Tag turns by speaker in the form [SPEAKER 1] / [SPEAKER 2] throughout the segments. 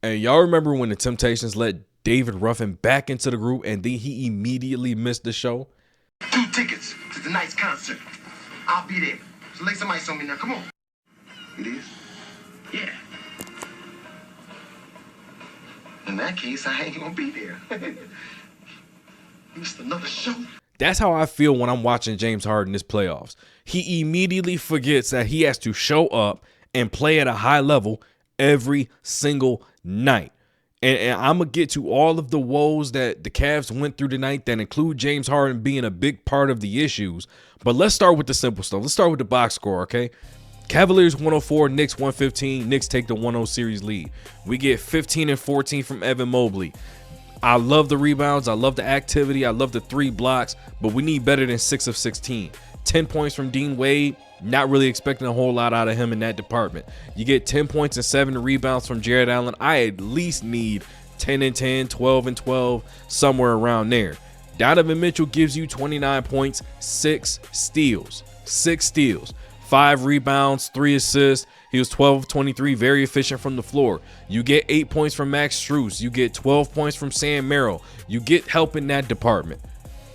[SPEAKER 1] And y'all remember when the Temptations let David Ruffin back into the group and then he immediately missed the show?
[SPEAKER 2] 2 tickets to tonight's concert. I'll be there. So lay some ice on me now. Come on. It is? Yeah. In that case, I ain't gonna be there. Just another show.
[SPEAKER 1] That's how I feel when I'm watching James Harden this playoffs. He immediately forgets that he has to show up and play at a high level every single night. And I'm going to get to all of the woes that the Cavs went through tonight that include James Harden being a big part of the issues. But let's start with the simple stuff. Let's start with the box score, okay? Cavaliers 104, Knicks 115. Knicks take the 1-0 series lead. We get 15 and 14 from Evan Mobley. I love the rebounds. I love the activity. I love the 3 blocks, but we need better than 6 of 16. 10 points from Dean Wade. Not really expecting a whole lot out of him in that department. You get 10 points and 7 rebounds from Jared Allen. I at least need 10 and 10, 12 and 12, somewhere around there. Donovan Mitchell gives you 29 points, 6 steals. 5 rebounds, 3 assists. He was 12 of 23, very efficient from the floor. You get 8 points from Max Strus. You get 12 points from Sam Merrill. You get help in that department.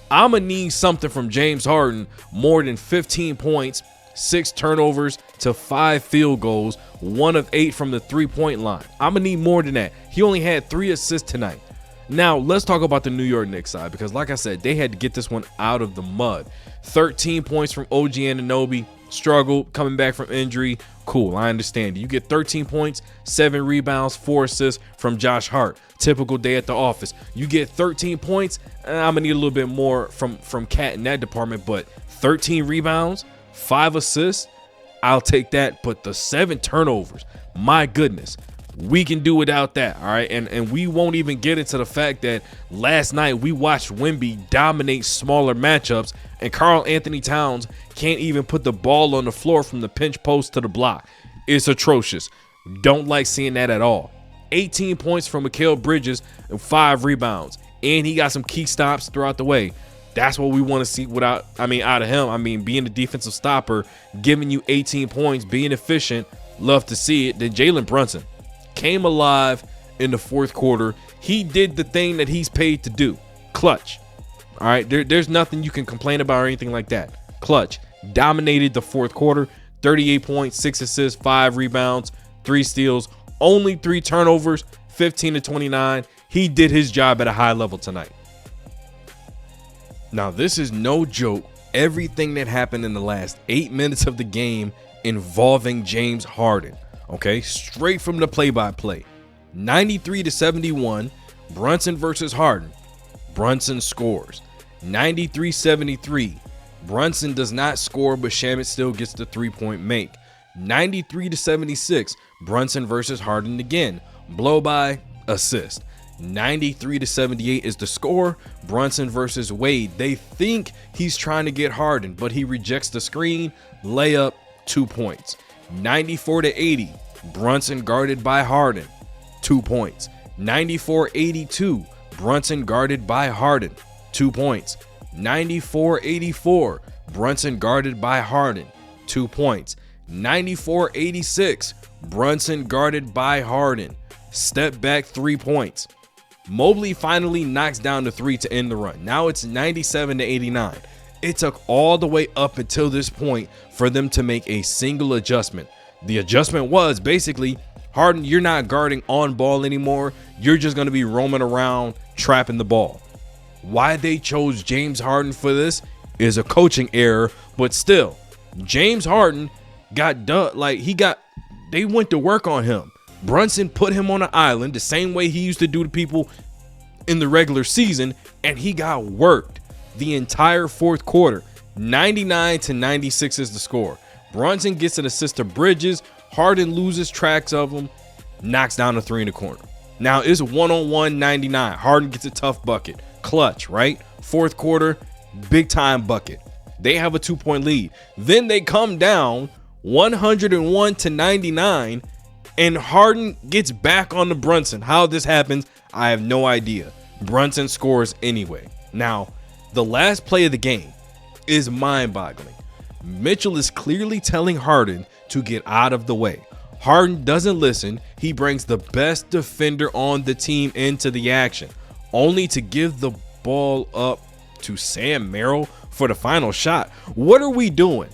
[SPEAKER 1] I'm going to need something from James Harden more than 15 points, 6 turnovers to 5 field goals, 1 of 8 from the 3-point line. I'm going to need more than that. He only had 3 assists tonight. Now, let's talk about the New York Knicks side because, like I said, they had to get this one out of the mud. 13 points from OG Anunoby. Struggled coming back from injury. Cool, I understand. You get 13 points, 7 rebounds, 4 assists from Josh Hart. Typical day at the office. You get 13 points. I'm going to need a little bit more from Cat in that department, but 13 rebounds, 5 assists, I'll take that. But the 7 turnovers, my goodness, we can do without that, all right? And we won't even get into the fact that last night we watched Wemby dominate smaller matchups, and Karl Anthony Towns can't even put the ball on the floor from the pinch post to the block. It's atrocious. Don't like seeing that at all. 18 points from Mikal Bridges and 5 rebounds. And he got some key stops throughout the way. That's what we want to see out of him. Being a defensive stopper, giving you 18 points, being efficient, love to see it. Then Jalen Brunson came alive in the 4th quarter. He did the thing that he's paid to do. Clutch. All right, there's nothing you can complain about or anything like that. Clutch. Dominated the 4th quarter. 38 points, 6 assists, 5 rebounds, 3 steals, only 3 turnovers, 15 to 29. He did his job at a high level tonight. Now, this is no joke. Everything that happened in the last 8 minutes of the game involving James Harden. Okay, straight from the play-by-play. 93 to 71, Brunson versus Harden. Brunson scores. 93-73. Brunson does not score, but Shamet still gets the 3-point make. 93 to 76. Brunson versus Harden again. Blow by, assist. 93 to 78 is the score. Brunson versus Wade. They think he's trying to get Harden, but he rejects the screen. Layup, 2 points. 94 to 80. Brunson guarded by Harden. 2 points. 94-82. Brunson guarded by Harden. 2 points. 94-84. Brunson guarded by Harden. 2 points. 94-86. Brunson guarded by Harden. Step back, 3 points. Mobley finally knocks down the 3 to end the run. Now it's 97-89. It took all the way up until this point for them to make a single adjustment. The adjustment was basically, Harden, you're not guarding on ball anymore. You're just going to be roaming around, trapping the ball. Why they chose James Harden for this is a coaching error, but still, James Harden got done. They went to work on him. Brunson put him on an island the same way he used to do to people in the regular season, and he got worked the entire 4th quarter. 99 to 96 is the score. Brunson gets an assist to Bridges. Harden loses tracks of him, knocks down the 3 in the corner. Now it's 1-on-1, 99. Harden gets a tough bucket. Clutch, right? 4th quarter, big time bucket. They have a 2-point lead. Then they come down 101 to 99, and Harden gets back on the Brunson. How this happens, I have no idea. Brunson scores anyway. Now, the last play of the game is mind-boggling. Mitchell is clearly telling Harden to get out of the way. Harden doesn't listen. He brings the best defender on the team into the action, only to give the ball up to Sam Merrill for the final shot. What are we doing?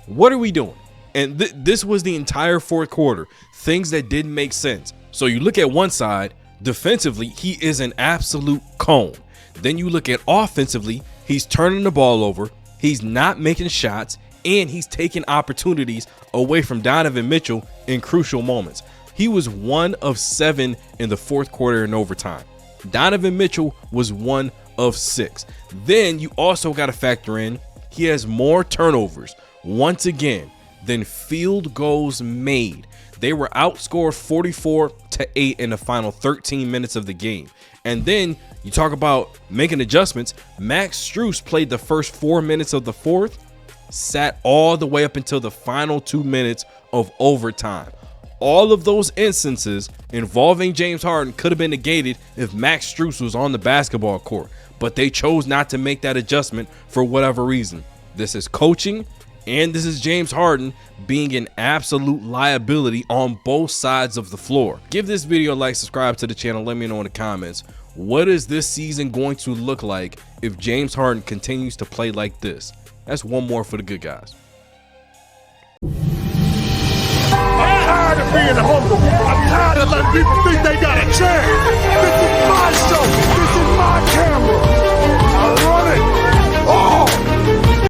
[SPEAKER 1] What are we doing? And this was the entire fourth quarter. Things that didn't make sense. So you look at one side, defensively, he is an absolute cone. Then you look at offensively, he's turning the ball over. He's not making shots, and he's taking opportunities away from Donovan Mitchell in crucial moments. He was 1 of 7 in the fourth quarter in overtime. Donovan Mitchell was 1 of 6. Then you also got to factor in he has more turnovers once again than field goals made. They were outscored 44-8 in the final 13 minutes of the game. And then you talk about making adjustments. Max Strus played the first 4 minutes of the fourth, sat all the way up until the final 2 minutes of overtime. All of those instances involving James Harden could have been negated if Max Strus was on the basketball court, but they chose not to make that adjustment for whatever reason. This is coaching, and this is James Harden being an absolute liability on both sides of the floor. Give this video a like, subscribe to the channel. Let me know in the comments, what is this season going to look like if James Harden continues to play like this? That's one more for the good guys.
[SPEAKER 3] I'm tired of being humble. I'm tired of letting people think